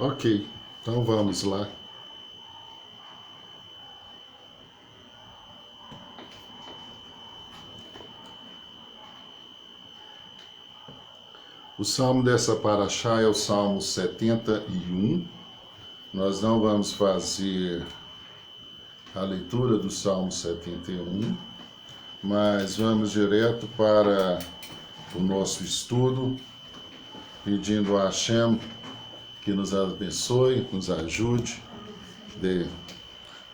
Ok, então vamos lá. O salmo dessa paraxá é o Salmo 71. Nós não vamos fazer a leitura do Salmo 71, mas vamos direto para o nosso estudo, pedindo a Hashem que nos abençoe, nos ajude, dê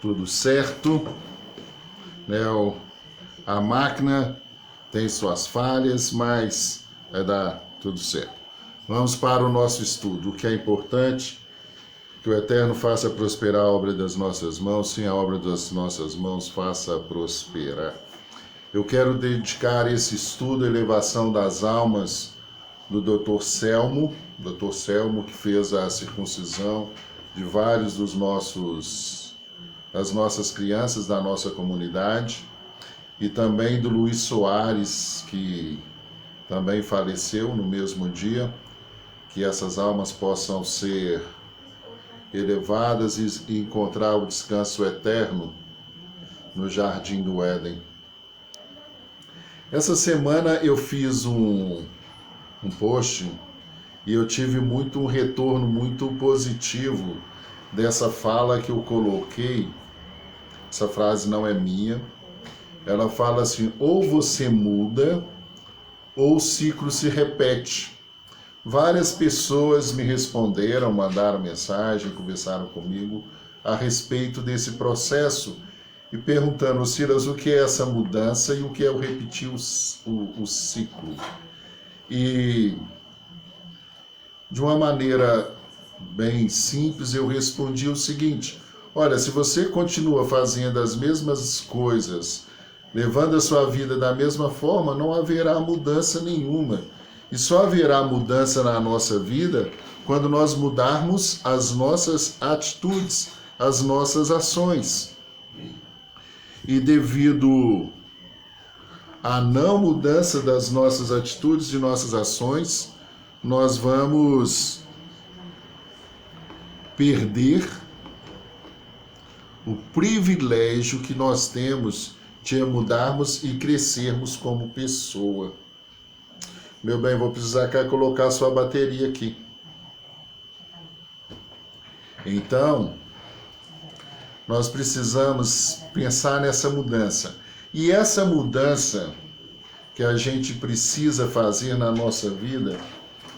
tudo certo. A máquina tem suas falhas, mas vai dar tudo certo. Vamos para o nosso estudo. O que é importante, que o Eterno faça prosperar a obra das nossas mãos, sim, a obra das nossas mãos faça prosperar. Eu quero dedicar esse estudo à elevação das almas do Dr. Selmo, que fez a circuncisão de vários das nossas crianças da nossa comunidade, e também do Luiz Soares, que também faleceu no mesmo dia, que essas almas possam ser elevadas e encontrar o descanso eterno no Jardim do Éden. Essa semana eu fiz um post e eu tive um retorno muito positivo dessa fala que eu coloquei. Essa frase não é minha. Ela fala assim: ou você muda ou o ciclo se repete. Várias pessoas me responderam, mandaram mensagem, conversaram comigo a respeito desse processo e perguntando: Silas, o que é essa mudança e o que é o repetir o ciclo? E de uma maneira bem simples eu respondi o seguinte: olha, se você continua fazendo as mesmas coisas, levando a sua vida da mesma forma, não haverá mudança nenhuma. E só haverá mudança na nossa vida quando nós mudarmos as nossas atitudes, as nossas ações. E devido à não mudança das nossas atitudes, de nossas ações, nós vamos perder o privilégio que nós temos de mudarmos e crescermos como pessoa. Meu bem, vou precisar colocar a sua bateria aqui. Então, nós precisamos pensar nessa mudança. E essa mudança que a gente precisa fazer na nossa vida,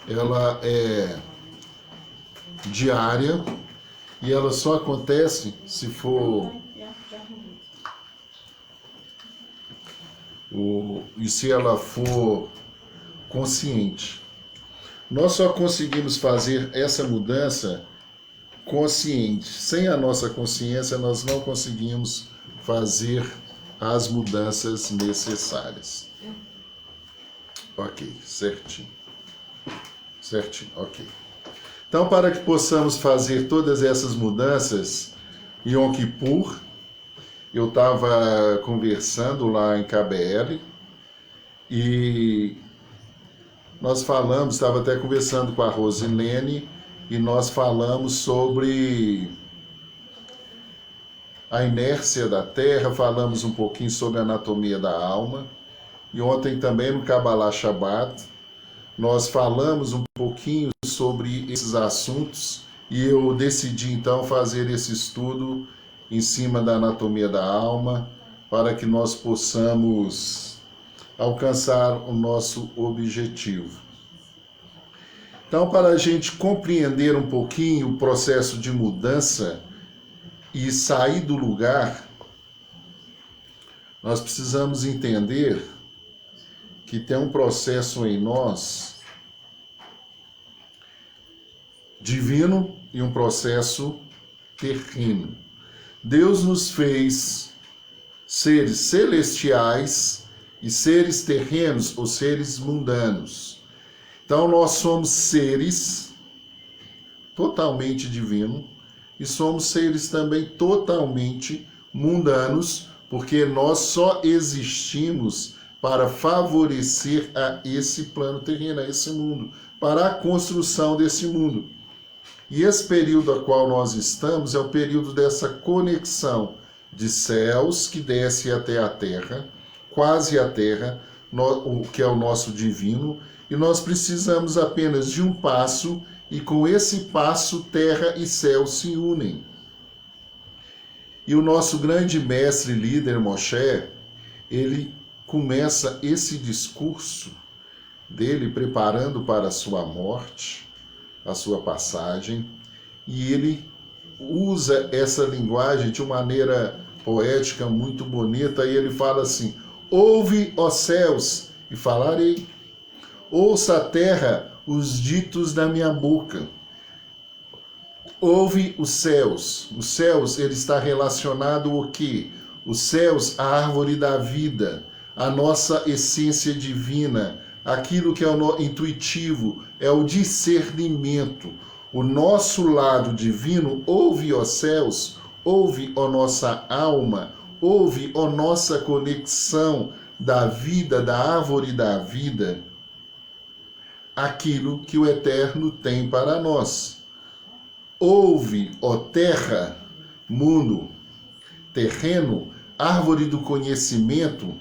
ela é diária e ela só acontece se for e se ela for consciente. Nós só conseguimos fazer essa mudança consciente. Sem a nossa consciência, nós não conseguimos fazer as mudanças necessárias. Ok, certinho. Certinho, ok. Então, para que possamos fazer todas essas mudanças, Yom Kippur, eu estava conversando lá em KBL e nós falamos, estava até conversando com a Rosilene, e nós falamos sobre a inércia da Terra, falamos um pouquinho sobre a anatomia da alma, e ontem também no Kabbalah Shabbat, nós falamos um pouquinho sobre esses assuntos, e eu decidi então fazer esse estudo em cima da anatomia da alma, para que nós possamos alcançar o nosso objetivo. Então, para a gente compreender um pouquinho o processo de mudança e sair do lugar, nós precisamos entender que tem um processo em nós divino e um processo terreno. Deus nos fez seres celestiais e seres terrenos ou seres mundanos. Então nós somos seres totalmente divinos e somos seres também totalmente mundanos, porque nós só existimos para favorecer a esse plano terreno, a esse mundo, para a construção desse mundo. E esse período a qual nós estamos é o período dessa conexão de céus que desce até a terra, quase a terra, o que é o nosso divino, e nós precisamos apenas de um passo, e com esse passo terra e céu se unem. E o nosso grande mestre líder Moshe, ele começa esse discurso dele preparando para a sua morte, a sua passagem, e ele usa essa linguagem de uma maneira poética muito bonita, e ele fala assim: ouve, ó céus, e falarei, ouça a terra os ditos da minha boca. Ouve os céus. Os céus, ele está relacionado ao quê? Os céus, a árvore da vida, a nossa essência divina, aquilo que é o intuitivo, é o discernimento. O nosso lado divino, ouve, ó céus, ouve, ó nossa alma, ouve, ó nossa conexão da vida, da árvore da vida, aquilo que o Eterno tem para nós. Ouve, ó terra, mundo, terreno, árvore do conhecimento.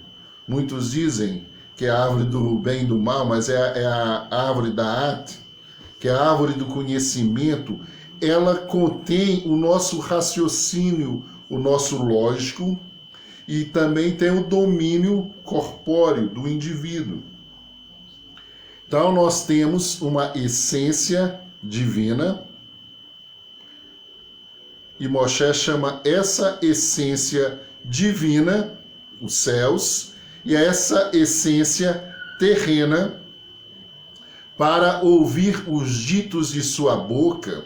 Muitos dizem que é a árvore do bem e do mal, mas é a árvore da At, que é a árvore do conhecimento. Ela contém o nosso raciocínio, o nosso lógico, e também tem o domínio corpóreo do indivíduo. Então nós temos uma essência divina, e Moshe chama essa essência divina, os céus, e essa essência terrena, para ouvir os ditos de sua boca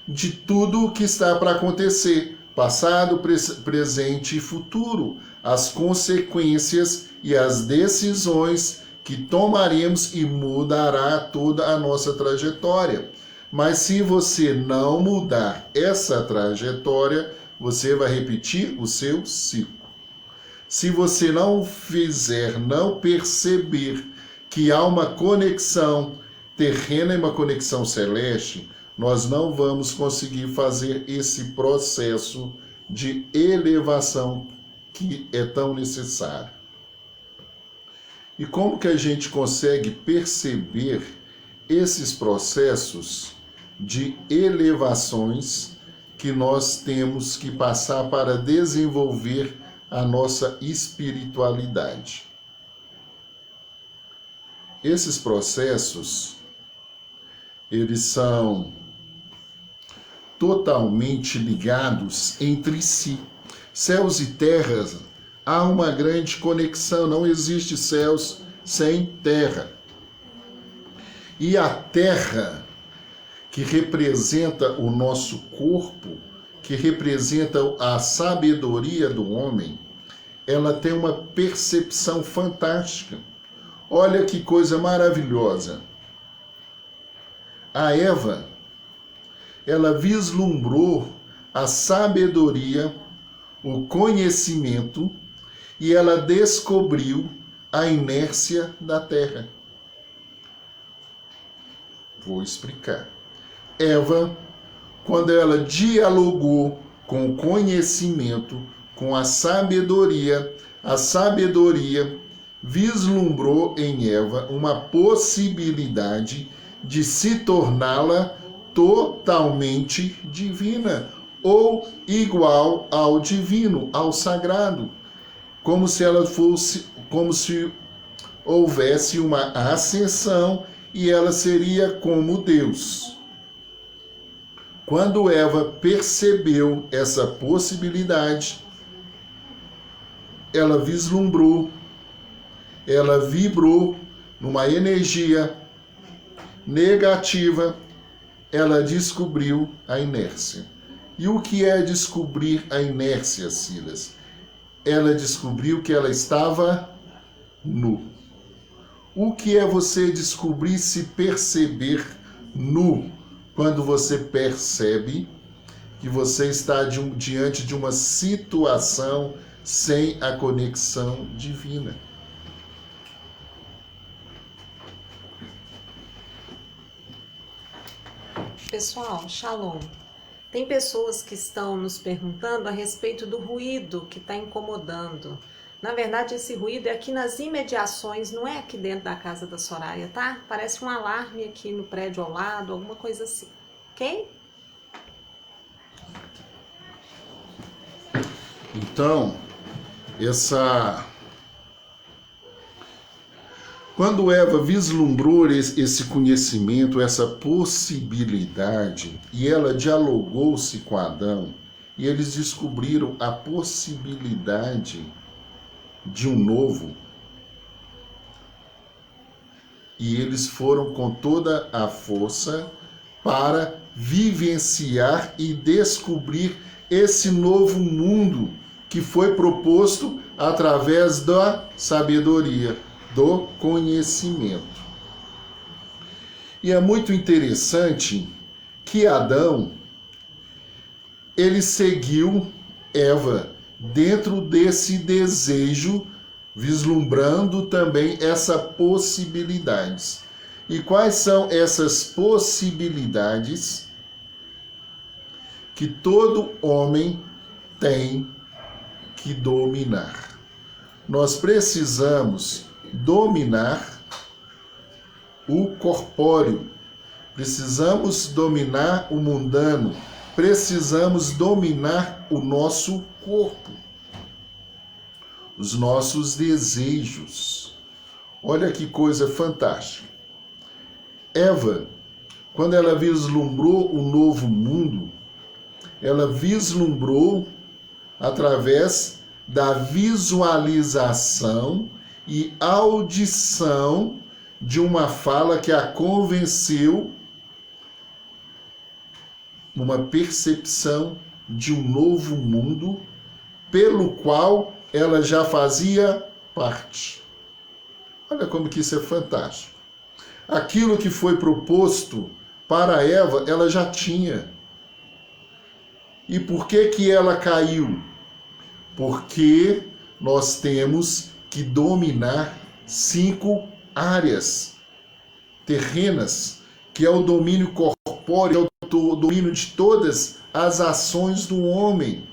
de tudo o que está para acontecer, passado, presente e futuro, as consequências e as decisões que tomaremos, e mudará toda a nossa trajetória. Mas se você não mudar essa trajetória, você vai repetir o seu ciclo. Se você não fizer, não perceber que há uma conexão terrena e uma conexão celeste, nós não vamos conseguir fazer esse processo de elevação que é tão necessário. E como que a gente consegue perceber esses processos de elevações que nós temos que passar para desenvolver a nossa espiritualidade? Esses processos, eles são totalmente ligados entre si. Céus e terras, há uma grande conexão, não existe céus sem terra. E a terra, que representa o nosso corpo, que representa a sabedoria do homem, ela tem uma percepção fantástica. Olha que coisa maravilhosa. A Eva, ela vislumbrou a sabedoria, o conhecimento, e ela descobriu a inércia da terra. Vou explicar. Eva, quando ela dialogou com o conhecimento, com a sabedoria vislumbrou em Eva uma possibilidade de se torná-la totalmente divina, ou igual ao divino, ao sagrado, como se ela fosse, como se houvesse uma ascensão e ela seria como Deus. Quando Eva percebeu essa possibilidade, ela vislumbrou, ela vibrou numa energia negativa, ela descobriu a inércia. E o que é descobrir a inércia, Silas? Ela descobriu que ela estava nu. O que é você descobrir, se perceber nu? Quando você percebe que você está diante de uma situação sem a conexão divina. Pessoal, shalom. Tem pessoas que estão nos perguntando a respeito do ruído que está incomodando. Na verdade, esse ruído é aqui nas imediações, não é aqui dentro da casa da Soraya, tá? Parece um alarme aqui no prédio ao lado, alguma coisa assim, ok? Então, quando Eva vislumbrou esse conhecimento, essa possibilidade, e ela dialogou-se com Adão, e eles descobriram a possibilidade de um novo, e eles foram com toda a força para vivenciar e descobrir esse novo mundo que foi proposto através da sabedoria, do conhecimento. E é muito interessante que Adão, ele seguiu Eva dentro desse desejo, vislumbrando também essas possibilidades. E quais são essas possibilidades que todo homem tem que dominar? Nós precisamos dominar o corpóreo, precisamos dominar o mundano, precisamos dominar o nosso corpo, os nossos desejos. Olha que coisa fantástica. Eva, quando ela vislumbrou o novo mundo, ela vislumbrou através da visualização e audição de uma fala que a convenceu, uma percepção de um novo mundo pelo qual ela já fazia parte. Olha como que isso é fantástico. Aquilo que foi proposto para Eva, ela já tinha. E por que ela caiu? Porque nós temos que dominar 5 áreas terrenas, que é o domínio corpóreo, é o domínio de todas as ações do homem.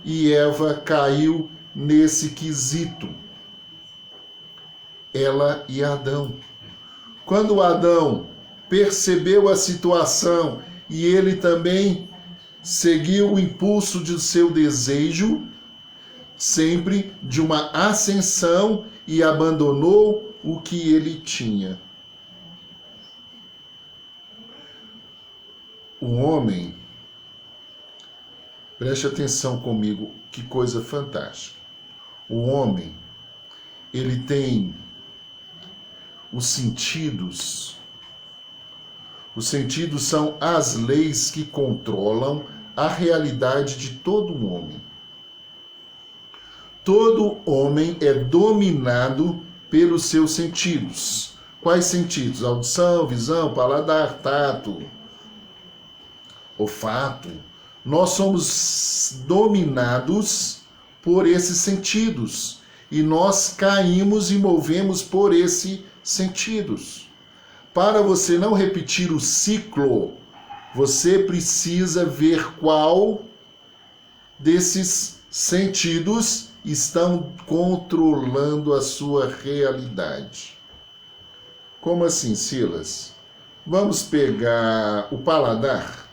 E Eva caiu nesse quesito. Ela e Adão. Quando Adão percebeu a situação e ele também seguiu o impulso de seu desejo, sempre de uma ascensão, e abandonou o que ele tinha. O homem, preste atenção comigo, que coisa fantástica. O homem, ele tem os sentidos. Os sentidos são as leis que controlam a realidade de todo homem. Todo homem é dominado pelos seus sentidos. Quais sentidos? Audição, visão, paladar, tato, olfato. Nós somos dominados por esses sentidos e nós caímos e movemos por esses sentidos. Para você não repetir o ciclo, você precisa ver qual desses sentidos estão controlando a sua realidade. Como assim, Silas? Vamos pegar o paladar.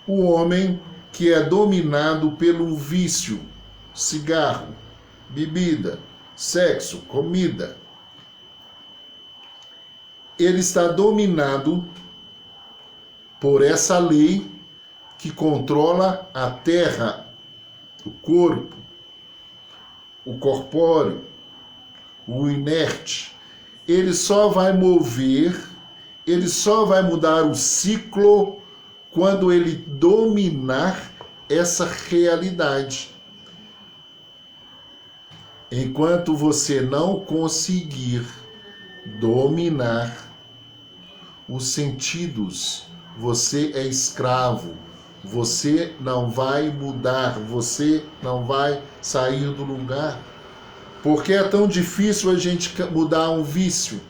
O homem que é dominado pelo vício, cigarro, bebida, sexo, comida. Ele está dominado por essa lei que controla a terra, o corpo, o corpóreo, o inerte. Ele só vai mover, ele só vai mudar o ciclo quando ele dominar essa realidade. Enquanto você não conseguir dominar os sentidos, você é escravo. Você não vai mudar, você não vai sair do lugar. Por que é tão difícil a gente mudar um vício?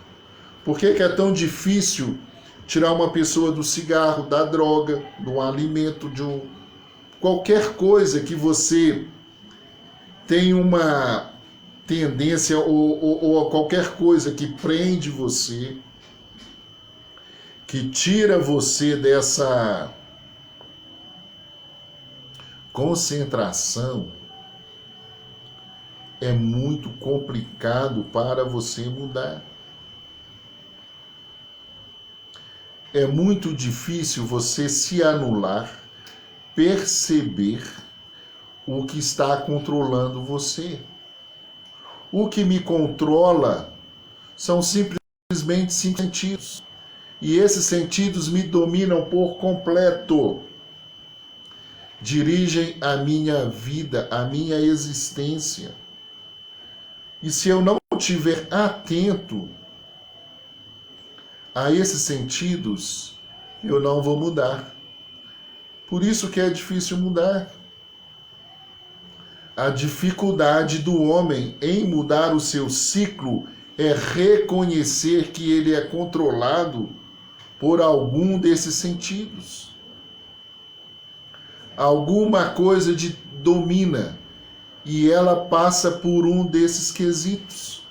Por que é tão difícil tirar uma pessoa do cigarro, da droga, do alimento, qualquer coisa que você tem uma tendência ou qualquer coisa que prende você, que tira você dessa concentração, é muito complicado para você mudar. É muito difícil você se anular, perceber o que está controlando você. O que me controla são simplesmente 5 sentidos. E esses sentidos me dominam por completo. Dirigem a minha vida, a minha existência. E se eu não estiver atento a esses sentidos, eu não vou mudar. Por isso que é difícil mudar. A dificuldade do homem em mudar o seu ciclo é reconhecer que ele é controlado por algum desses sentidos. Alguma coisa domina e ela passa por um desses quesitos.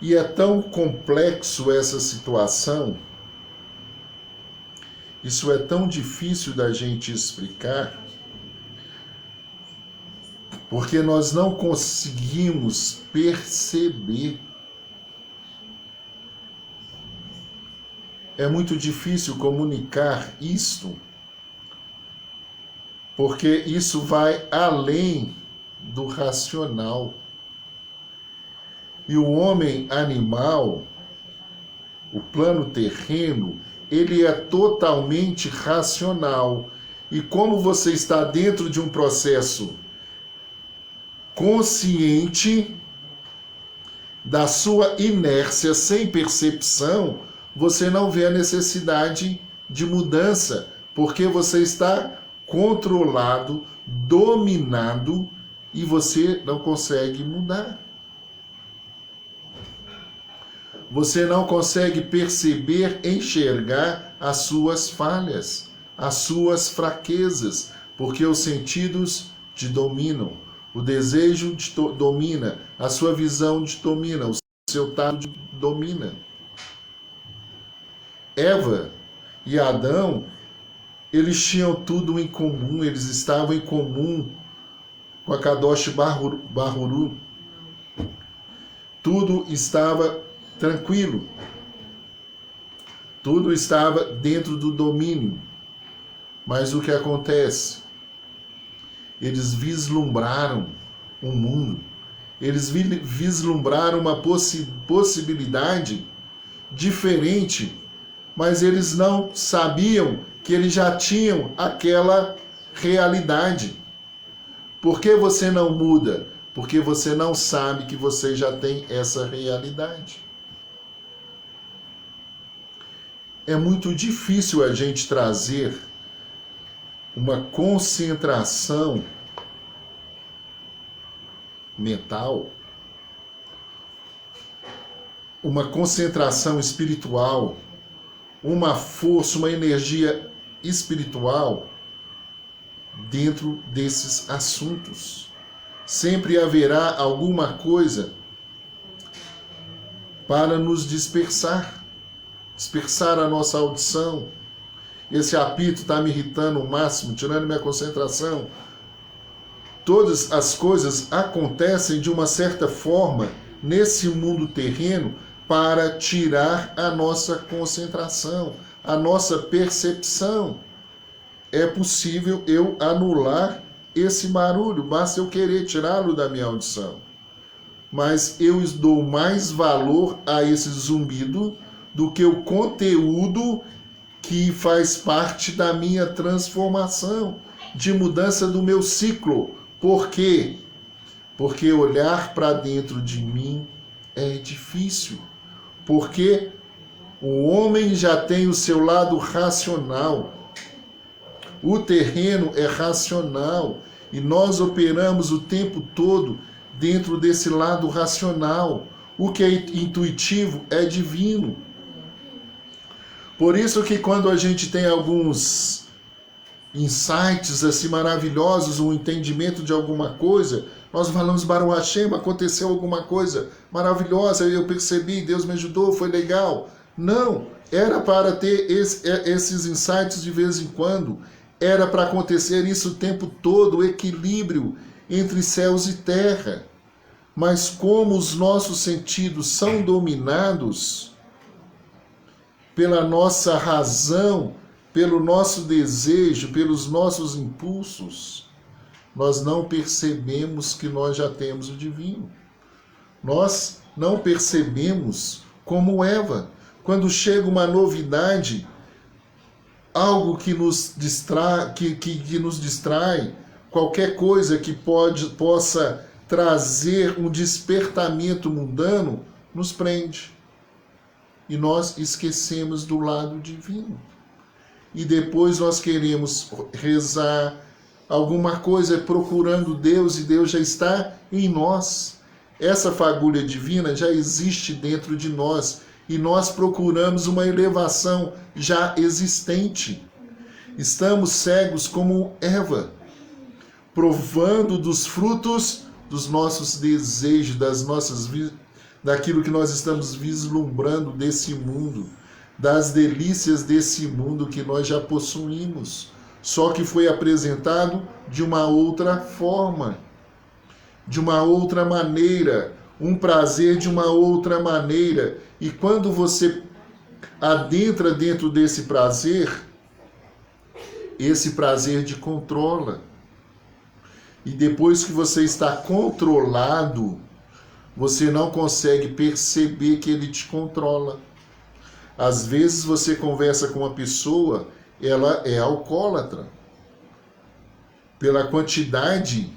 E é tão complexo essa situação, isso é tão difícil da gente explicar, porque nós não conseguimos perceber. É muito difícil comunicar isto, porque isso vai além do racional. E o homem animal, o plano terreno, ele é totalmente racional. E como você está dentro de um processo consciente da sua inércia, sem percepção, você não vê a necessidade de mudança, porque você está controlado, dominado, e você não consegue mudar. Você não consegue perceber, enxergar as suas falhas, as suas fraquezas, porque os sentidos te dominam, o desejo te domina, a sua visão te domina, o seu tato te domina. Eva e Adão, eles tinham tudo em comum, eles estavam em comum com a Kadosh Bahuru. Tudo estava tranquilo. Tudo estava dentro do domínio. Mas o que acontece? Eles vislumbraram um mundo. Eles vislumbraram uma possibilidade diferente, mas eles não sabiam que eles já tinham aquela realidade. Por que você não muda? Porque você não sabe que você já tem essa realidade. É muito difícil a gente trazer uma concentração mental, uma concentração espiritual, uma força, uma energia espiritual dentro desses assuntos. Sempre haverá alguma coisa para nos dispersar a nossa audição. Esse apito está me irritando o máximo, tirando minha concentração. Todas as coisas acontecem de uma certa forma nesse mundo terreno para tirar a nossa concentração, a nossa percepção. É possível eu anular esse barulho, basta eu querer tirá-lo da minha audição. Mas eu dou mais valor a esse zumbido do que o conteúdo que faz parte da minha transformação, de mudança do meu ciclo. Por quê? Porque olhar para dentro de mim é difícil. Porque o homem já tem o seu lado racional. O terreno é racional e nós operamos o tempo todo dentro desse lado racional. O que é intuitivo é divino. Por isso que quando a gente tem alguns insights assim maravilhosos, um entendimento de alguma coisa, nós falamos Baruch Hashem, aconteceu alguma coisa maravilhosa, eu percebi, Deus me ajudou, foi legal. Não, era para ter esses insights de vez em quando, era para acontecer isso o tempo todo, o equilíbrio entre céus e terra. Mas como os nossos sentidos são dominados pela nossa razão, pelo nosso desejo, pelos nossos impulsos, nós não percebemos que nós já temos o divino. Nós não percebemos como Eva. Quando chega uma novidade, algo que nos distrai, que nos distrai, qualquer coisa que possa trazer um despertamento mundano, nos prende. E nós esquecemos do lado divino. E depois nós queremos rezar alguma coisa procurando Deus e Deus já está em nós. Essa fagulha divina já existe dentro de nós e nós procuramos uma elevação já existente. Estamos cegos como Eva, provando dos frutos dos nossos desejos, daquilo que nós estamos vislumbrando desse mundo, das delícias desse mundo que nós já possuímos, só que foi apresentado de uma outra forma, de uma outra maneira, um prazer de uma outra maneira. E quando você adentra dentro desse prazer, esse prazer te controla. E depois que você está controlado, você não consegue perceber que ele te controla. Às vezes você conversa com uma pessoa, ela é alcoólatra. Pela quantidade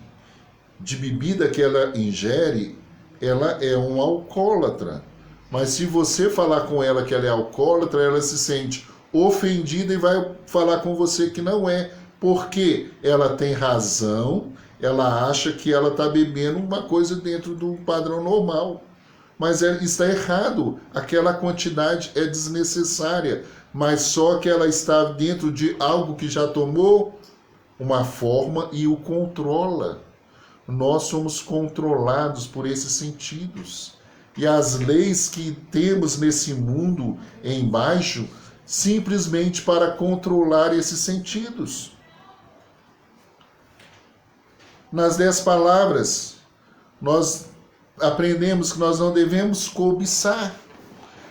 de bebida que ela ingere, ela é um alcoólatra. Mas se você falar com ela que ela é alcoólatra, ela se sente ofendida e vai falar com você que não é. Porque ela tem razão, ela acha que ela está bebendo uma coisa dentro do padrão normal. Mas está errado, aquela quantidade é desnecessária, mas só que ela está dentro de algo que já tomou uma forma e o controla. Nós somos controlados por esses sentidos. E as leis que temos nesse mundo embaixo, simplesmente para controlar esses sentidos. Nas 10 palavras, nós aprendemos que nós não devemos cobiçar.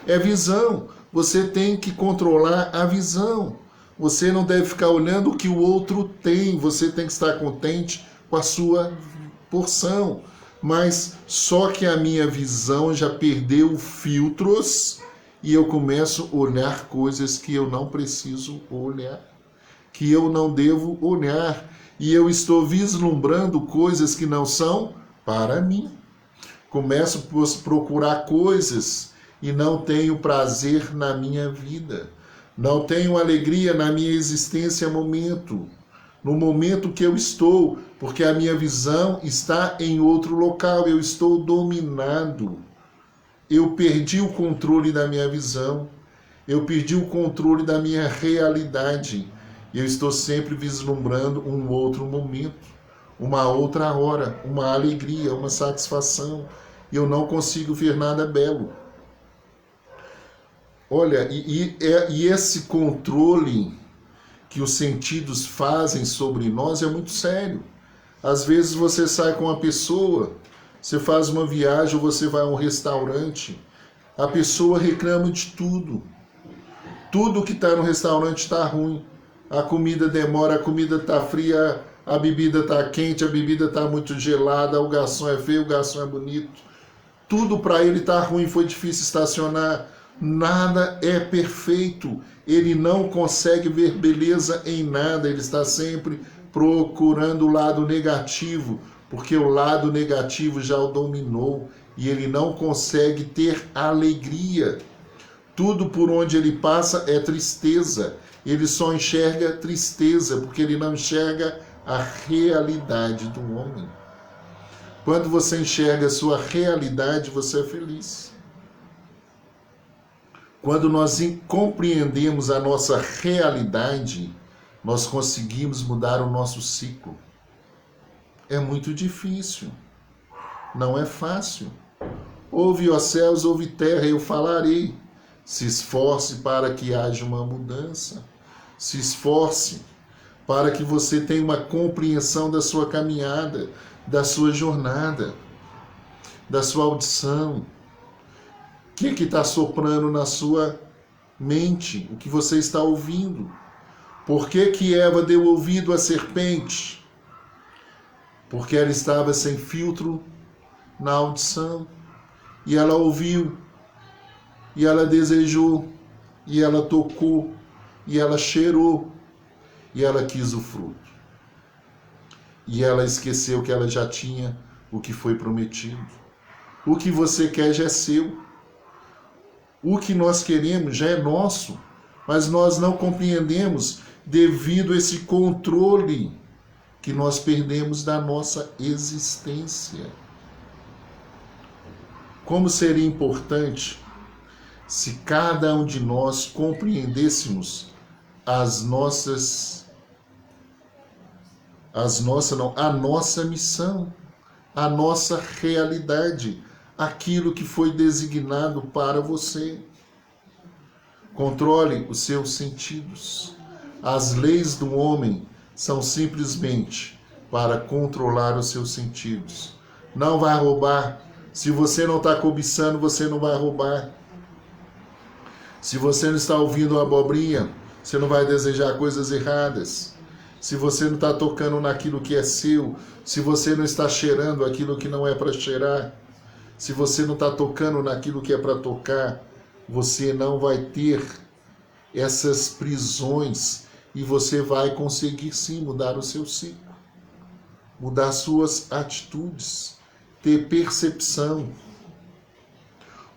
É visão. Você tem que controlar a visão. Você não deve ficar olhando o que o outro tem. Você tem que estar contente com a sua porção. Mas só que a minha visão já perdeu filtros e eu começo a olhar coisas que eu não preciso olhar, que eu não devo olhar. E eu estou vislumbrando coisas que não são para mim. Começo a procurar coisas e não tenho prazer na minha vida. Não tenho alegria na minha existência no momento que eu estou, porque a minha visão está em outro local, eu estou dominado. Eu perdi o controle da minha visão, eu perdi o controle da minha realidade. Eu estou sempre vislumbrando um outro momento, uma outra hora, uma alegria, uma satisfação. Eu não consigo ver nada belo. Olha, e esse controle que os sentidos fazem sobre nós é muito sério. Às vezes você sai com uma pessoa, você faz uma viagem ou você vai a um restaurante, a pessoa reclama de tudo. Tudo que está no restaurante está ruim. A comida demora, a comida está fria, a bebida está quente, a bebida está muito gelada, o garçom é feio, o garçom é bonito. Tudo para ele está ruim, foi difícil estacionar. Nada é perfeito. Ele não consegue ver beleza em nada. Ele está sempre procurando o lado negativo, porque o lado negativo já o dominou e ele não consegue ter alegria. Tudo por onde ele passa é tristeza. Ele só enxerga tristeza, porque ele não enxerga a realidade do homem. Quando você enxerga a sua realidade, você é feliz. Quando nós compreendemos a nossa realidade, nós conseguimos mudar o nosso ciclo. É muito difícil, não é fácil. Ouve, ó céus, ouve terra, eu falarei. Se esforce para que haja uma mudança. Se esforce para que você tenha uma compreensão da sua caminhada, da sua jornada, da sua audição. O que está soprando na sua mente? O que você está ouvindo? Por que Eva deu ouvido à serpente? Porque ela estava sem filtro na audição. E ela ouviu, e ela desejou, e ela tocou, e ela cheirou, e ela quis o fruto. E ela esqueceu que ela já tinha o que foi prometido. O que você quer já é seu. O que nós queremos já é nosso, mas nós não compreendemos devido a esse controle que nós perdemos da nossa existência. Como seria importante se cada um de nós compreendêssemos a nossa missão, a nossa realidade, aquilo que foi designado para você. Controle os seus sentidos. As leis do homem são simplesmente para controlar os seus sentidos. Não vai roubar. Se você não está cobiçando, você não vai roubar. Se você não está ouvindo uma abobrinha, você não vai desejar coisas erradas. Se você não está tocando naquilo que é seu, se você não está cheirando aquilo que não é para cheirar, se você não está tocando naquilo que é para tocar, você não vai ter essas prisões e você vai conseguir sim mudar o seu ciclo, mudar suas atitudes, ter percepção.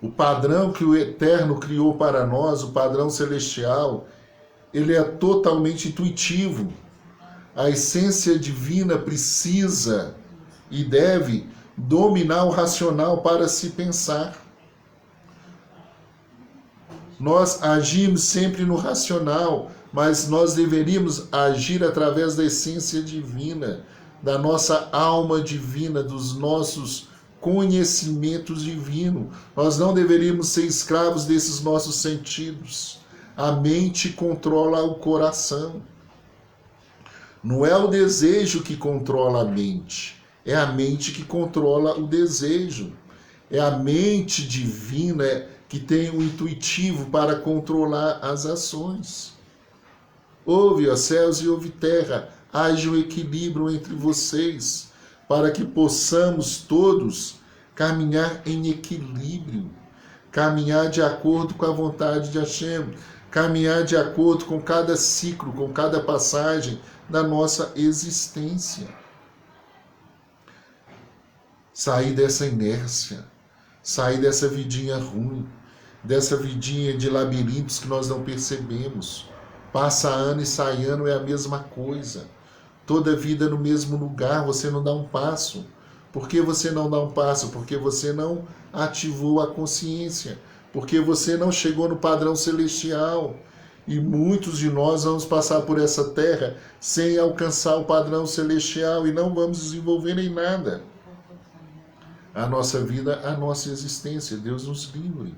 O padrão que o Eterno criou para nós, o padrão celestial, ele é totalmente intuitivo. A essência divina precisa e deve dominar o racional para se pensar. Nós agimos sempre no racional, mas nós deveríamos agir através da essência divina, da nossa alma divina, dos nossos conhecimentos divinos. Nós não deveríamos ser escravos desses nossos sentidos. A mente controla o coração. Não é o desejo que controla a mente, é a mente que controla o desejo. É a mente divina que tem o intuitivo para controlar as ações. Ouve, ó céus, e ouve terra, haja um equilíbrio entre vocês, para que possamos todos caminhar em equilíbrio, caminhar de acordo com a vontade de Hashem, caminhar de acordo com cada ciclo, com cada passagem da nossa existência. Sair dessa inércia, sair dessa vidinha ruim, dessa vidinha de labirintos que nós não percebemos. Passa ano e sai ano, é a mesma coisa. Toda vida no mesmo lugar, você não dá um passo. Por que você não dá um passo? Porque você não ativou a consciência. Porque você não chegou no padrão celestial. E muitos de nós vamos passar por essa terra sem alcançar o padrão celestial e não vamos desenvolver em nada a nossa vida, a nossa existência. Deus nos livre.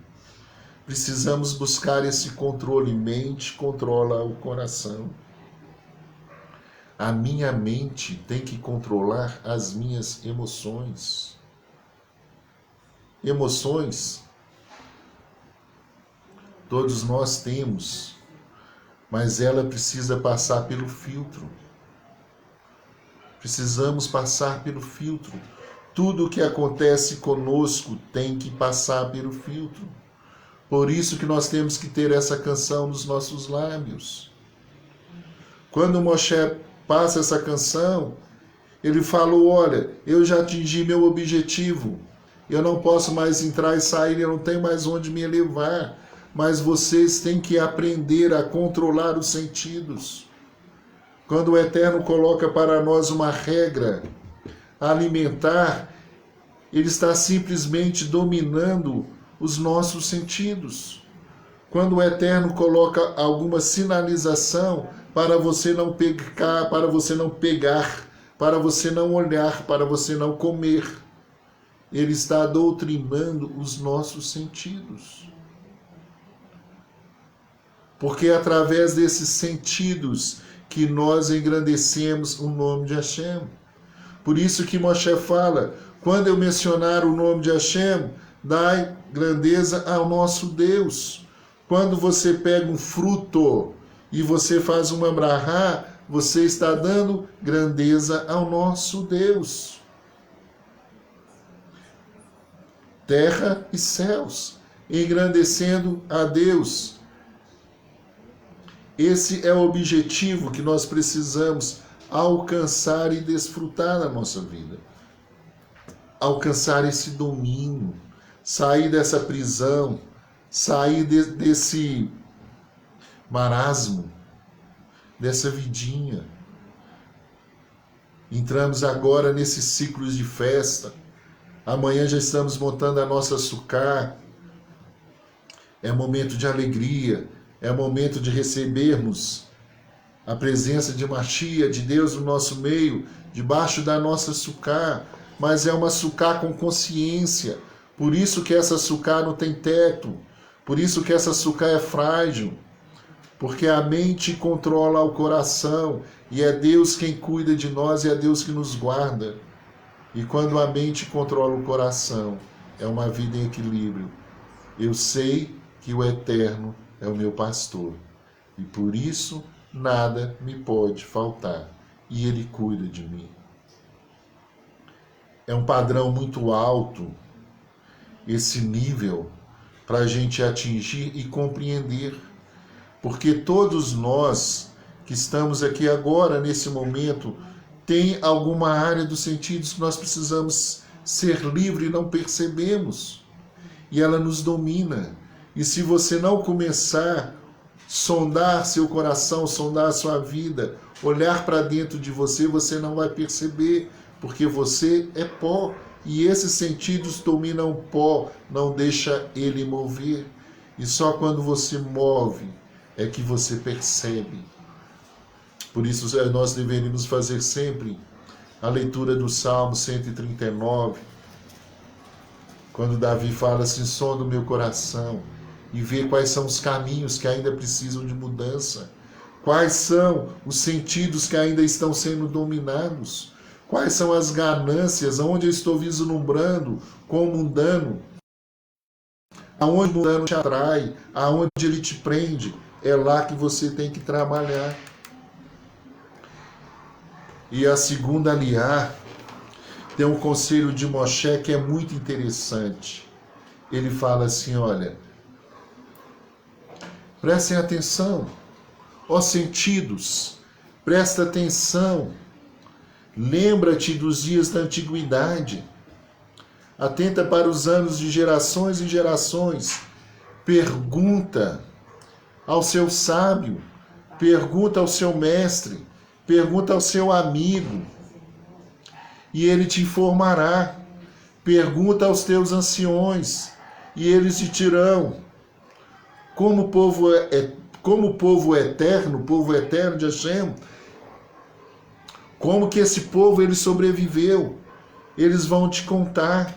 Precisamos buscar esse controle. Mente controla o coração. A minha mente tem que controlar as minhas emoções. Emoções, todos nós temos, mas ela precisa passar pelo filtro. Precisamos passar pelo filtro. Tudo o que acontece conosco tem que passar pelo filtro. Por isso que nós temos que ter essa canção nos nossos lábios. Quando Moshe passa essa canção, ele falou, olha, eu já atingi meu objetivo, eu não posso mais entrar e sair, eu não tenho mais onde me elevar, mas vocês têm que aprender a controlar os sentidos. Quando o Eterno coloca para nós uma regra alimentar, ele está simplesmente dominando os nossos sentidos. Quando o Eterno coloca alguma sinalização para você não pecar, para você não pegar, para você não olhar, para você não comer, Ele está doutrinando os nossos sentidos. Porque é através desses sentidos que nós engrandecemos o nome de Hashem. Por isso que Moshe fala, quando eu mencionar o nome de Hashem, dai grandeza ao nosso Deus. Quando você pega um fruto e você faz uma brahá, você está dando grandeza ao nosso Deus. Terra e céus, engrandecendo a Deus. Esse é o objetivo que nós precisamos alcançar e desfrutar na nossa vida. Alcançar esse domínio, sair dessa prisão, sair desse marasmo, dessa vidinha. Entramos agora nesses ciclos de festa. Amanhã já estamos montando a nossa sucá. É momento de alegria, é momento de recebermos a presença de Mashiach, de Deus no nosso meio, debaixo da nossa sucá. Mas é uma sucá com consciência. Por isso que essa sucá não tem teto. Por isso que essa sucá é frágil. Porque a mente controla o coração. E é Deus quem cuida de nós e é Deus que nos guarda. E quando a mente controla o coração, é uma vida em equilíbrio. Eu sei que o Eterno é o meu pastor. E por isso nada me pode faltar. E Ele cuida de mim. É um padrão muito alto esse nível para a gente atingir e compreender. Porque todos nós que estamos aqui agora, nesse momento, tem alguma área dos sentidos que nós precisamos ser livres e não percebemos. E ela nos domina. E se você não começar a sondar seu coração, sondar a sua vida, olhar para dentro de você, você não vai perceber, porque você é pó. E esses sentidos dominam o pó, não deixa ele mover. E só quando você move é que você percebe. Por isso nós deveríamos fazer sempre a leitura do Salmo 139, quando Davi fala assim, sonda o meu coração e vê quais são os caminhos que ainda precisam de mudança, quais são os sentidos que ainda estão sendo dominados, quais são as ganâncias, aonde eu estou vislumbrando com o mundano, aonde o mundano te atrai, aonde ele te prende, é lá que você tem que trabalhar. E a segunda aliá tem um conselho de Moshe que é muito interessante. Ele fala assim, olha, prestem atenção, ó sentidos, presta atenção, lembra-te dos dias da antiguidade, atenta para os anos de gerações em gerações, pergunta ao seu sábio, pergunta ao seu mestre, pergunta ao seu amigo, e ele te informará. Pergunta aos teus anciões, e eles te dirão. Como o povo eterno, o povo eterno de Hashem, como que esse povo ele sobreviveu? Eles vão te contar.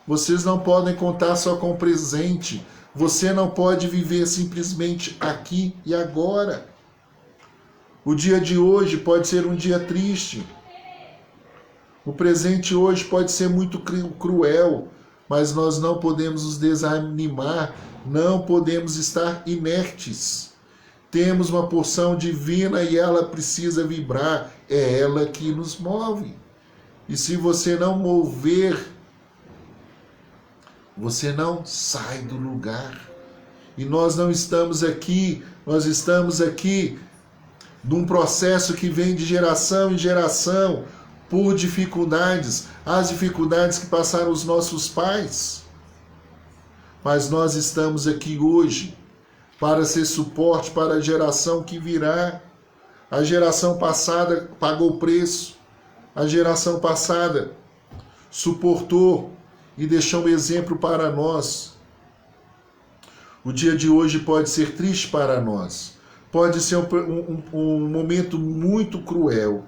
Vocês não podem contar só com o presente. Você não pode viver simplesmente aqui e agora. O dia de hoje pode ser um dia triste. O presente hoje pode ser muito cruel, mas nós não podemos nos desanimar, não podemos estar inertes. Temos uma porção divina e ela precisa vibrar, é ela que nos move. E se você não mover, você não sai do lugar. E nós não estamos aqui, nós estamos aqui num processo que vem de geração em geração, por dificuldades, as dificuldades que passaram os nossos pais. Mas nós estamos aqui hoje para ser suporte para a geração que virá. A geração passada pagou o preço, a geração passada suportou e deixou um exemplo para nós. O dia de hoje pode ser triste para nós, pode ser um momento muito cruel,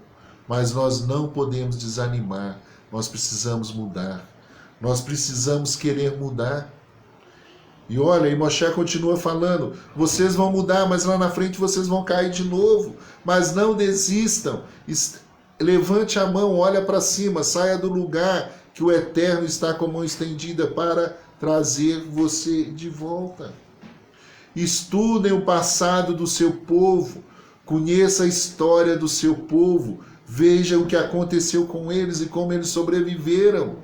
mas nós não podemos desanimar, nós precisamos mudar, nós precisamos querer mudar. E olha, e Moshe continua falando, vocês vão mudar, mas lá na frente vocês vão cair de novo, mas não desistam, levante a mão, olha para cima, saia do lugar que o Eterno está com a mão estendida para trazer você de volta. Estudem o passado do seu povo, conheça a história do seu povo, veja o que aconteceu com eles e como eles sobreviveram.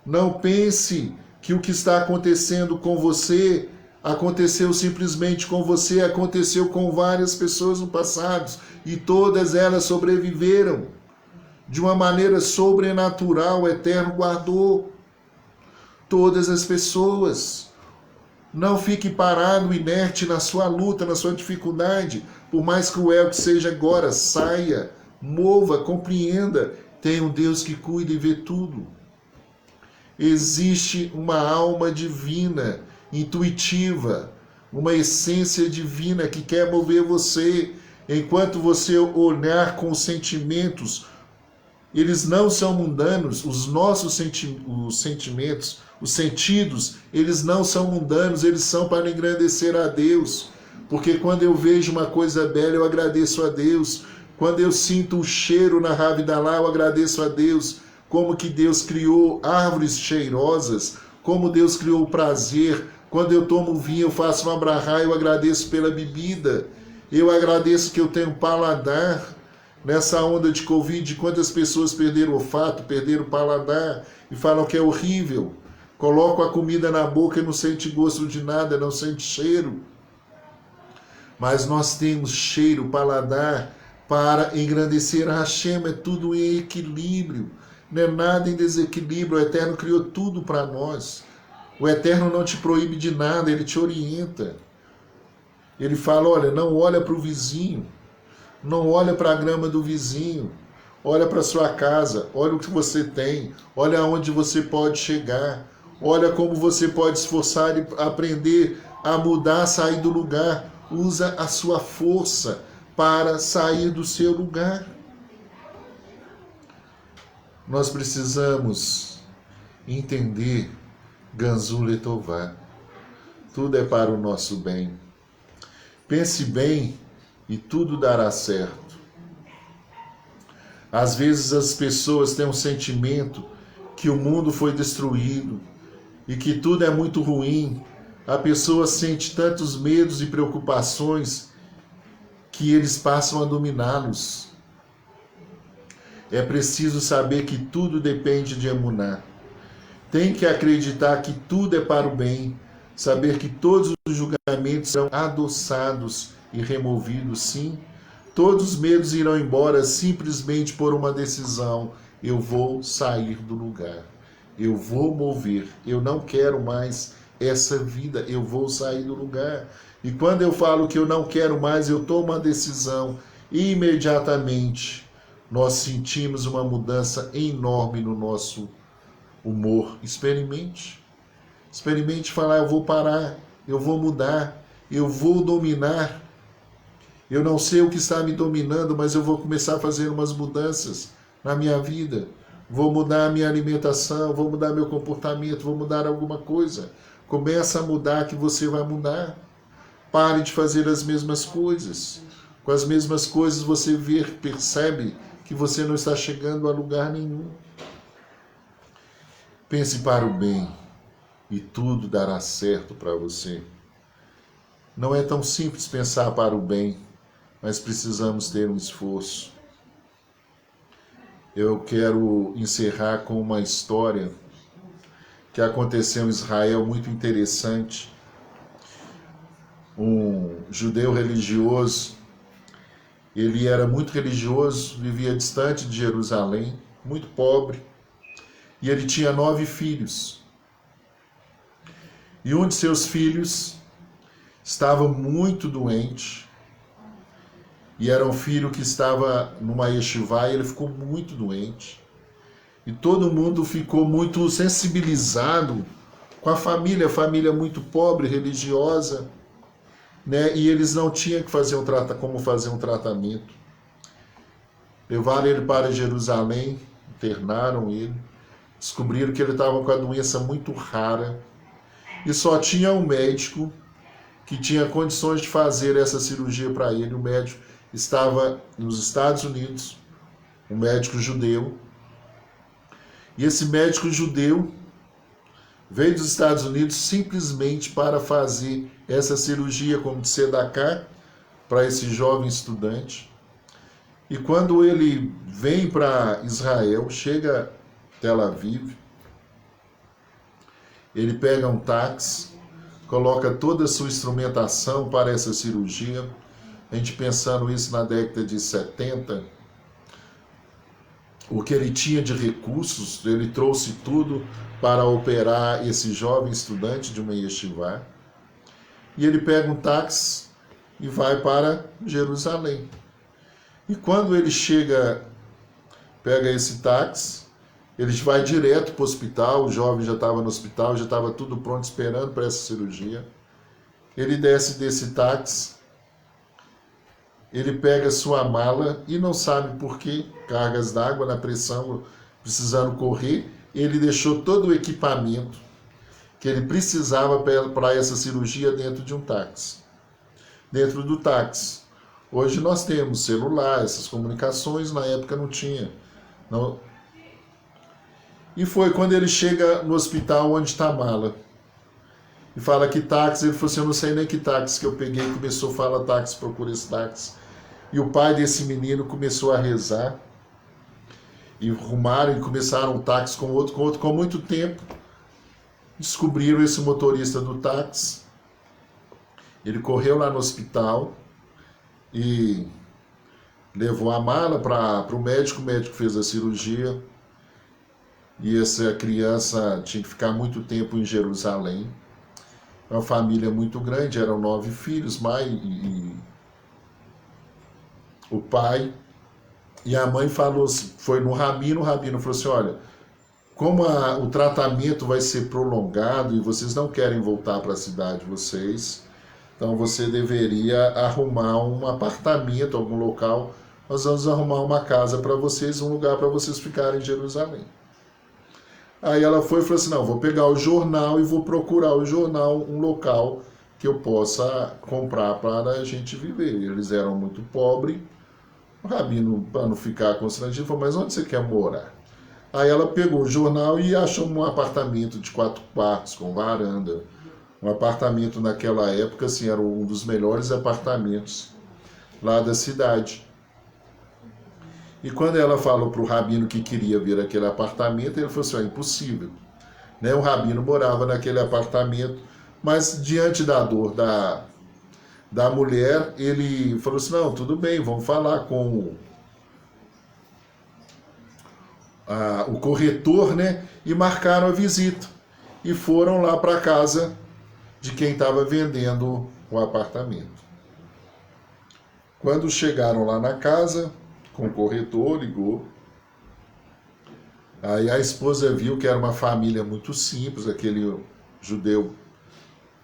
Não pense que o que está acontecendo com você aconteceu simplesmente com você, aconteceu com várias pessoas no passado e todas elas sobreviveram. De uma maneira sobrenatural, o Eterno guardou todas as pessoas. Não fique parado, inerte na sua luta, na sua dificuldade. Por mais cruel que seja agora, saia, mova, compreenda. Tem um Deus que cuida e vê tudo. Existe uma alma divina, intuitiva, uma essência divina que quer mover você. Enquanto você olhar com sentimentos, eles não são mundanos, os nossos sentimentos, os sentidos, eles não são mundanos, eles são para engrandecer a Deus. Porque quando eu vejo uma coisa bela, eu agradeço a Deus. Quando eu sinto o cheiro na Ravidalá, eu agradeço a Deus. Como que Deus criou árvores cheirosas, como Deus criou o prazer. Quando eu tomo vinho, eu faço uma brahá, eu agradeço pela bebida. Eu agradeço que eu tenho paladar. Nessa onda de Covid, quantas pessoas perderam o olfato, perderam o paladar e falam que é horrível. Colocam a comida na boca e não sente gosto de nada, não sente cheiro. Mas nós temos cheiro, paladar para engrandecer a Hashem, é tudo em equilíbrio. Não é nada em desequilíbrio, o Eterno criou tudo para nós. O Eterno não te proíbe de nada, Ele te orienta. Ele fala, olha, não olha para o vizinho, não olha para a grama do vizinho, olha para a sua casa, olha o que você tem, olha aonde você pode chegar, olha como você pode esforçar e aprender a mudar, sair do lugar. Usa a sua força para sair do seu lugar. Nós precisamos entender Ganzu Letová. Tudo é para o nosso bem. Pense bem e tudo dará certo. Às vezes as pessoas têm um sentimento que o mundo foi destruído e que tudo é muito ruim. A pessoa sente tantos medos e preocupações que eles passam a dominá-los. É preciso saber que tudo depende de Emuná. Tem que acreditar que tudo é para o bem. Saber que todos os julgamentos serão adoçados e removidos, sim. Todos os medos irão embora simplesmente por uma decisão. Eu vou sair do lugar. Eu vou mover. Eu não quero mais essa vida. Eu vou sair do lugar. E quando eu falo que eu não quero mais, eu tomo uma decisão. E imediatamente nós sentimos uma mudança enorme no nosso humor. Experimente. Experimente falar, eu vou parar, eu vou mudar, eu vou dominar. Eu não sei o que está me dominando, mas eu vou começar a fazer umas mudanças na minha vida. Vou mudar a minha alimentação, vou mudar meu comportamento, vou mudar alguma coisa. Começa a mudar que você vai mudar. Pare de fazer as mesmas coisas. Com as mesmas coisas você percebe que você não está chegando a lugar nenhum. Pense para o bem e tudo dará certo para você. Não é tão simples pensar para o bem, mas precisamos ter um esforço. Eu quero encerrar com uma história que aconteceu em Israel muito interessante. Um judeu religioso, ele era muito religioso, vivia distante de Jerusalém, muito pobre, e ele tinha 9 filhos. E um de seus filhos estava muito doente, e era um filho que estava numa yeshivá, e ele ficou muito doente. E todo mundo ficou muito sensibilizado com a família muito pobre, religiosa, né? E eles não tinham que fazer como fazer um tratamento. Levaram ele para Jerusalém, internaram ele, descobriram que ele estava com a doença muito rara e só tinha um médico que tinha condições de fazer essa cirurgia para ele. O médico estava nos Estados Unidos, um médico judeu, e esse médico judeu veio dos Estados Unidos simplesmente para fazer essa cirurgia como de Sedacá para esse jovem estudante. E quando ele vem para Israel, chega a Tel Aviv, ele pega um táxi, coloca toda a sua instrumentação para essa cirurgia. A gente pensando isso na década de 70, o que ele tinha de recursos, ele trouxe tudo para operar esse jovem estudante de uma yeshiva. E ele pega um táxi e vai para Jerusalém. E quando ele chega, pega esse táxi, ele vai direto para o hospital, o jovem já estava no hospital, já estava tudo pronto esperando para essa cirurgia. Ele desce desse táxi, ele pega sua mala e não sabe por que, cargas d'água na pressão, precisando correr, ele deixou todo o equipamento que ele precisava para essa cirurgia dentro de um táxi. Dentro do táxi. Hoje nós temos celular, essas comunicações, na época não tinha. Não. E foi quando ele chega no hospital onde está a mala. E fala que táxi, ele falou assim, eu não sei nem que táxi que eu peguei, começou a falar táxi, procura esse táxi. E o pai desse menino começou a rezar. E arrumaram e começaram um táxi com outro, com muito tempo. Descobriram esse motorista do táxi. Ele correu lá no hospital e levou a mala para o médico fez a cirurgia. E essa criança tinha que ficar muito tempo em Jerusalém. Uma família muito grande, eram 9 filhos, mãe e o pai. E a mãe falou, foi no rabino, o rabino falou assim, olha, como o tratamento vai ser prolongado e vocês não querem voltar para a cidade de vocês, então você deveria arrumar um apartamento, algum local, nós vamos arrumar uma casa para vocês, um lugar para vocês ficarem em Jerusalém. Aí ela foi e falou assim, não, vou pegar o jornal e vou procurar o jornal, um local que eu possa comprar para a gente viver. Eles eram muito pobres. O rabino, para não ficar constrangido, falou, mas onde você quer morar? Aí ela pegou o jornal e achou um apartamento de 4 quartos, com varanda. Um apartamento naquela época, assim, era um dos melhores apartamentos lá da cidade. E quando ela falou para o rabino que queria ver aquele apartamento, ele falou assim, impossível. Né? O rabino morava naquele apartamento, mas diante da dor da mulher, ele falou assim, não, tudo bem, vamos falar com o corretor, né? E marcaram a visita. E foram lá para a casa de quem estava vendendo o apartamento. Quando chegaram lá na casa, com o corretor, ligou. Aí a esposa viu que era uma família muito simples, aquele judeu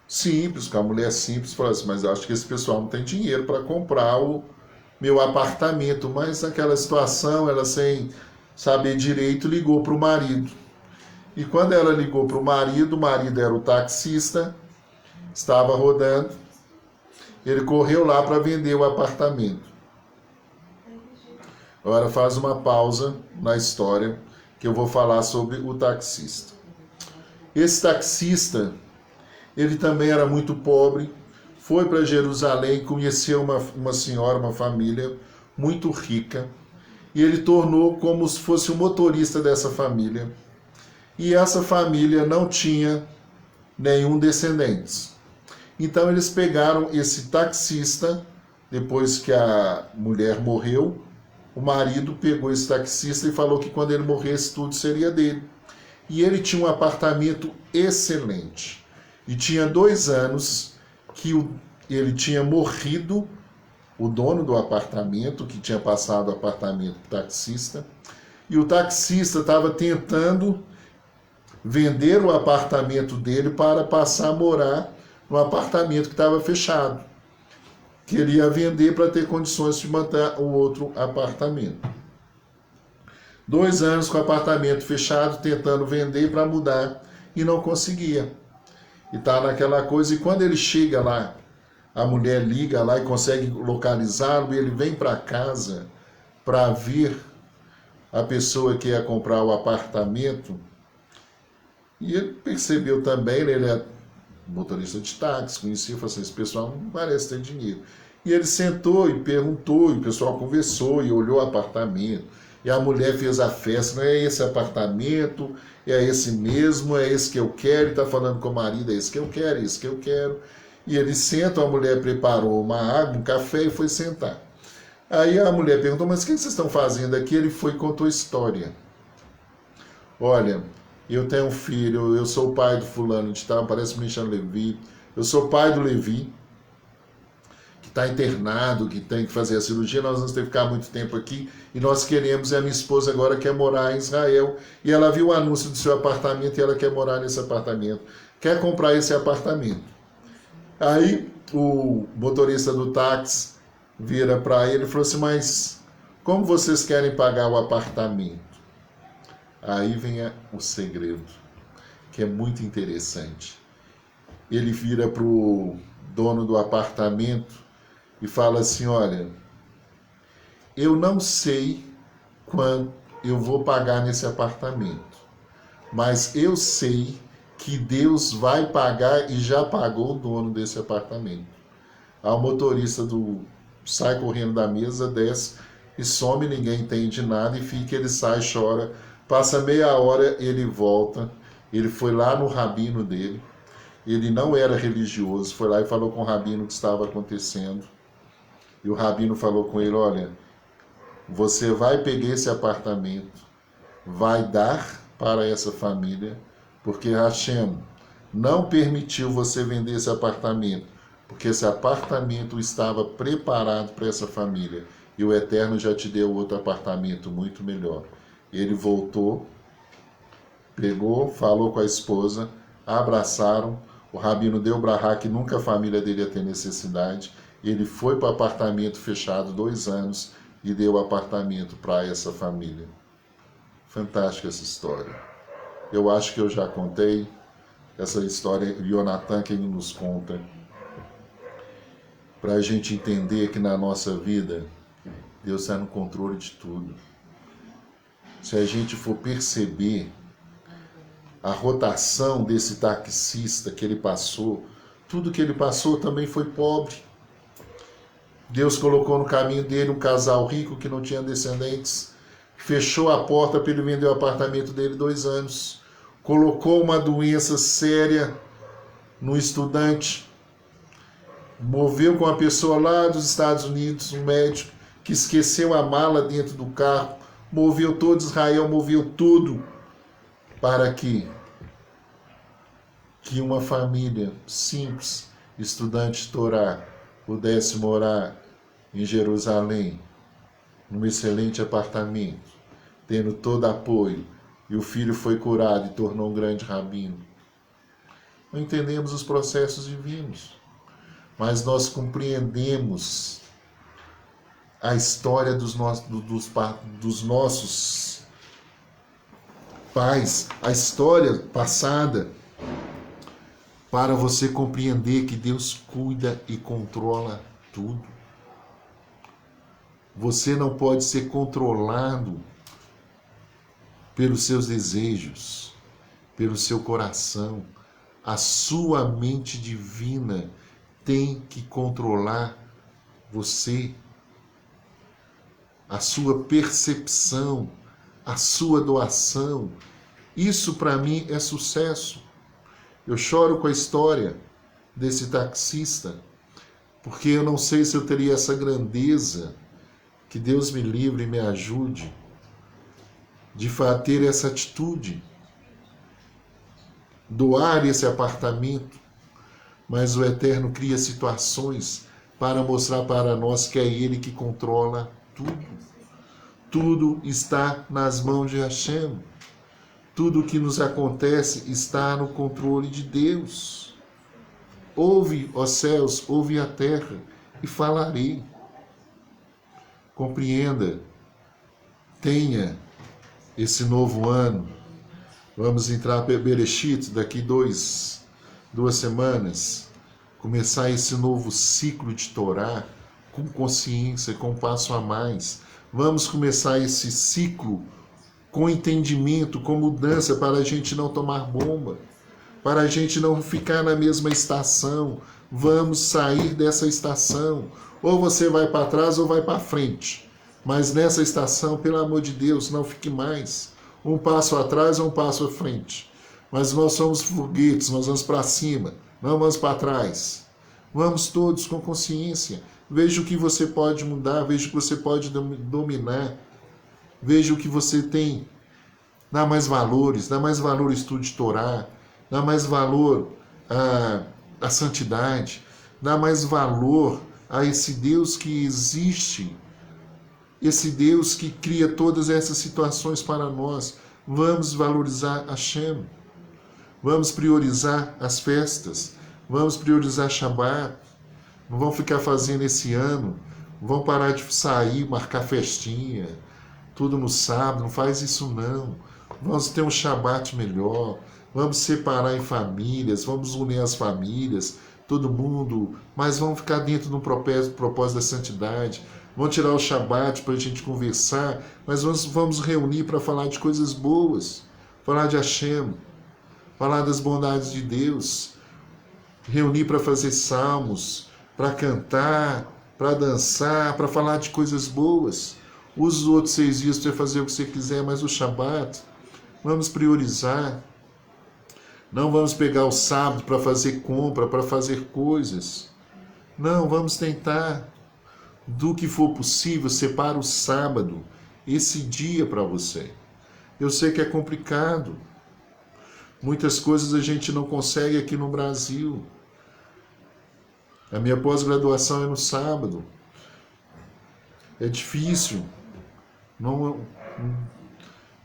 simples, com a mulher simples, falou assim, mas eu acho que esse pessoal não tem dinheiro para comprar o meu apartamento. Mas naquela situação, ela sem saber direito, ligou para o marido. E quando ela ligou para o marido era o taxista, estava rodando, ele correu lá para vender o apartamento. Agora faz uma pausa na história que eu vou falar sobre o taxista. Esse taxista, ele também era muito pobre, foi para Jerusalém, conheceu uma senhora, uma família muito rica, e ele tornou como se fosse o motorista dessa família. E essa família não tinha nenhum descendente. Então eles pegaram esse taxista, depois que a mulher morreu, o marido pegou esse taxista e falou que quando ele morresse tudo seria dele. E ele tinha um apartamento excelente. E tinha 2 anos que ele tinha morrido, o dono do apartamento, que tinha passado o apartamento para o taxista. E o taxista estava tentando vender o apartamento dele para passar a morar no apartamento que estava fechado. Que ele ia vender para ter condições de manter o outro apartamento. 2 anos com o apartamento fechado, tentando vender para mudar e não conseguia. E tá naquela coisa, e quando ele chega lá, a mulher liga lá e consegue localizá-lo, e ele vem para casa para ver a pessoa que ia comprar o apartamento. E ele percebeu também, ele é motorista de táxi, conhecia, falou assim, esse pessoal não parece ter dinheiro. E ele sentou e perguntou, e o pessoal conversou e olhou o apartamento. E a mulher fez a festa, não é esse apartamento, é esse mesmo, é esse que eu quero, e está falando com o marido, é esse que eu quero, é esse que eu quero. E eles sentam, a mulher preparou uma água, um café e foi sentar. Aí a mulher perguntou, mas o que vocês estão fazendo aqui? Ele foi e contou história. Olha, eu tenho um filho, eu sou o pai do fulano de tal, parece que me chama Levi, eu sou pai do Levi, que está internado, que tem que fazer a cirurgia, nós vamos ter que ficar muito tempo aqui, e nós queremos, e a minha esposa agora quer morar em Israel, e ela viu o anúncio do seu apartamento, e ela quer morar nesse apartamento, quer comprar esse apartamento. Aí o motorista do táxi vira para ele e falou assim, mas como vocês querem pagar o apartamento? Aí vem o segredo, que é muito interessante. Ele vira para o dono do apartamento e fala assim, olha, eu não sei quanto eu vou pagar nesse apartamento, mas eu sei que Deus vai pagar e já pagou o dono desse apartamento. Aí o motorista sai correndo da mesa, desce e some, ninguém entende nada e fica, ele sai, chora, passa meia hora, ele volta, ele foi lá no rabino dele, ele não era religioso, foi lá e falou com o rabino o que estava acontecendo. E o rabino falou com ele, olha, você vai pegar esse apartamento, vai dar para essa família, porque Hashem não permitiu você vender esse apartamento, porque esse apartamento estava preparado para essa família, e o Eterno já te deu outro apartamento muito melhor. Ele voltou, pegou, falou com a esposa, abraçaram, o rabino deu brahá que nunca a família dele ia ter necessidade, ele foi para o apartamento fechado 2 anos e deu o apartamento para essa família. Fantástica essa história. Eu acho que eu já contei essa história, Jonathan que nos conta, para a gente entender que na nossa vida Deus está no controle de tudo. Se a gente for perceber a rotação desse taxista que ele passou, tudo que ele passou também foi pobre. Deus colocou no caminho dele um casal rico que não tinha descendentes, fechou a porta para ele vender o apartamento dele 2 anos, colocou uma doença séria no estudante, moveu com uma pessoa lá dos Estados Unidos, um médico, que esqueceu a mala dentro do carro, moveu todo Israel, moveu tudo, para que uma família simples, estudante de Torá, pudesse morar em Jerusalém, num excelente apartamento, tendo todo apoio, e o filho foi curado e tornou um grande rabino. Não entendemos os processos divinos, mas nós compreendemos a história dos nossos pais, a história passada, para você compreender que Deus cuida e controla tudo. Você não pode ser controlado pelos seus desejos, pelo seu coração. A sua mente divina tem que controlar você, a sua percepção, a sua doação. Isso para mim é sucesso. Eu choro com a história desse taxista, porque eu não sei se eu teria essa grandeza, que Deus me livre e me ajude, de ter essa atitude, doar esse apartamento, mas o Eterno cria situações para mostrar para nós que é Ele que controla tudo. Tudo está nas mãos de Hashem. Tudo o que nos acontece está no controle de Deus. Ouve, ó céus, ouve a terra, e falarei. Compreenda, tenha esse novo ano. Vamos entrar para Bereshit daqui 2 semanas. Começar esse novo ciclo de Torá com consciência, com um passo a mais. Vamos começar esse ciclo com entendimento, com mudança, para a gente não tomar bomba, para a gente não ficar na mesma estação. Vamos sair dessa estação. Ou você vai para trás ou vai para frente. Mas nessa estação, pelo amor de Deus, não fique mais. Um passo atrás ou um passo à frente. Mas nós somos foguetes, nós vamos para cima, não vamos para trás. Vamos todos com consciência. Veja o que você pode mudar, veja o que você pode dominar. Veja o que você tem. Dá mais valor ao estudo de Torá, dá mais valor à santidade, dá mais valor a esse Deus que existe, esse Deus que cria todas essas situações para nós. Vamos valorizar Hashem, vamos priorizar as festas, vamos priorizar Shabbat. Não vão ficar fazendo esse ano, vão parar de sair, marcar festinha, tudo no sábado, não faz isso não. Vamos ter um Shabat melhor, vamos separar em famílias, vamos unir as famílias, todo mundo, mas vamos ficar dentro de um propósito da santidade. Vamos tirar o Shabat para a gente conversar, mas vamos reunir para falar de coisas boas, falar de Hashem, falar das bondades de Deus, reunir para fazer salmos, para cantar, para dançar, para falar de coisas boas. Use os outros 6 dias para fazer o que você quiser, mas o Shabat, vamos priorizar. Não vamos pegar o sábado para fazer compra, para fazer coisas. Não, vamos tentar, do que for possível, separa o sábado, esse dia para você. Eu sei que é complicado. Muitas coisas a gente não consegue aqui no Brasil. A minha pós-graduação é no sábado. É difícil.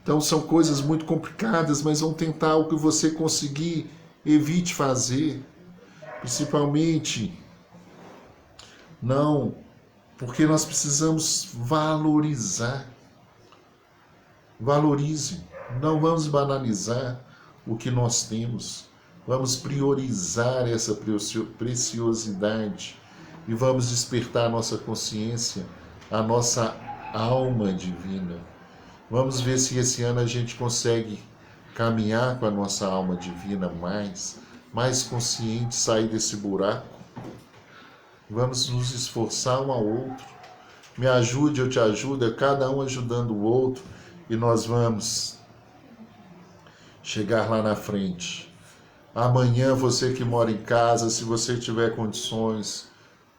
Então são coisas muito complicadas, mas vamos tentar o que você conseguir, evite fazer. Principalmente, não, porque nós precisamos valorizar. Valorize. Não vamos banalizar o que nós temos. Vamos priorizar essa preciosidade e vamos despertar a nossa consciência, a nossa alma divina. Vamos ver se esse ano a gente consegue caminhar com a nossa alma divina mais consciente, sair desse buraco. Vamos nos esforçar um ao outro. Me ajude, eu te ajudo, é cada um ajudando o outro e nós vamos chegar lá na frente. Amanhã, você que mora em casa, se você tiver condições,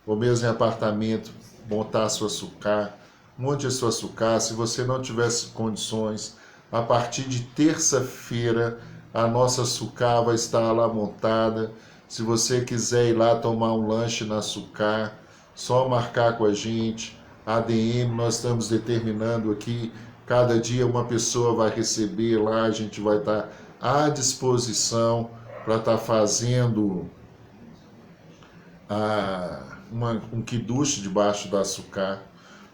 ou mesmo em apartamento, montar a sua sucá, monte a sua sucá. Se você não tivesse condições, a partir de terça-feira, a nossa sucá vai estar lá montada. Se você quiser ir lá tomar um lanche na sucá, só marcar com a gente. ADM, nós estamos determinando aqui, cada dia uma pessoa vai receber lá, a gente vai estar à disposição para estar fazendo um kiddush debaixo da sucá.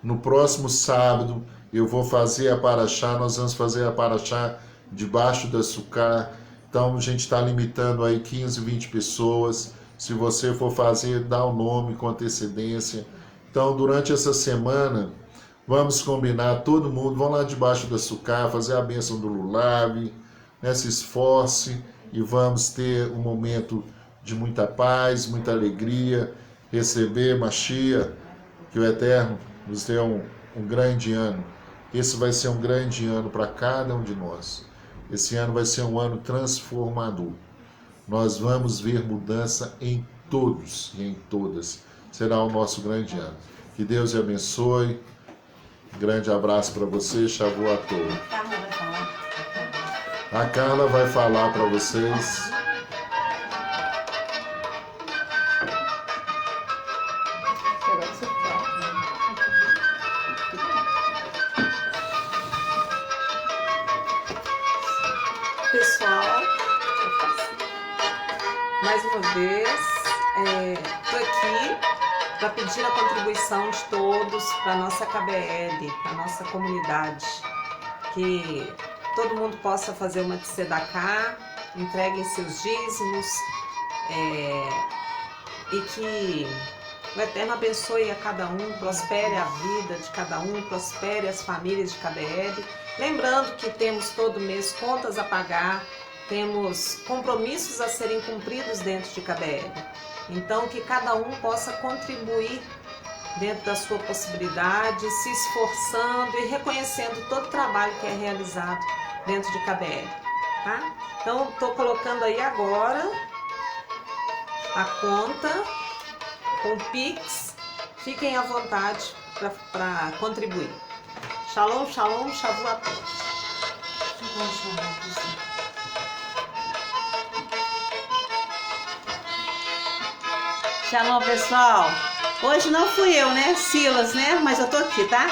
No próximo sábado eu vou fazer a paraxá, nós vamos fazer a paraxá debaixo da sucá. Então a gente está limitando aí 15, 20 pessoas. Se você for fazer, dá o nome com antecedência. Então durante essa semana, vamos combinar, todo mundo, vão lá debaixo da sucá, fazer a bênção do Lulav, né, se esforce e vamos ter um momento de muita paz, muita alegria, receber Mashiach, que o Eterno nos dê um grande ano. Esse vai ser um grande ano para cada um de nós. Esse ano vai ser um ano transformador. Nós vamos ver mudança em todos e em todas. Será o nosso grande ano. Que Deus te abençoe. Grande abraço para você, Shavuot Tov. A Carla vai falar para vocês. mais uma vez, estou aqui para pedir a contribuição de todos para a nossa KBL, para a nossa comunidade, que todo mundo possa fazer uma tzedakah, entreguem seus dízimos, e que o Eterno abençoe a cada um, prospere a vida de cada um, prospere as famílias de KBL. Lembrando que temos todo mês contas a pagar, temos compromissos a serem cumpridos dentro de KBL. Então, que cada um possa contribuir dentro da sua possibilidade, se esforçando e reconhecendo todo o trabalho que é realizado dentro de KBL. Tá? Então, estou colocando aí agora a conta com Pix. Fiquem à vontade para contribuir. Shalom, shalom, shavuot. Shalom, pessoal. Hoje não fui eu, né? Silas, né? Mas eu tô aqui, tá?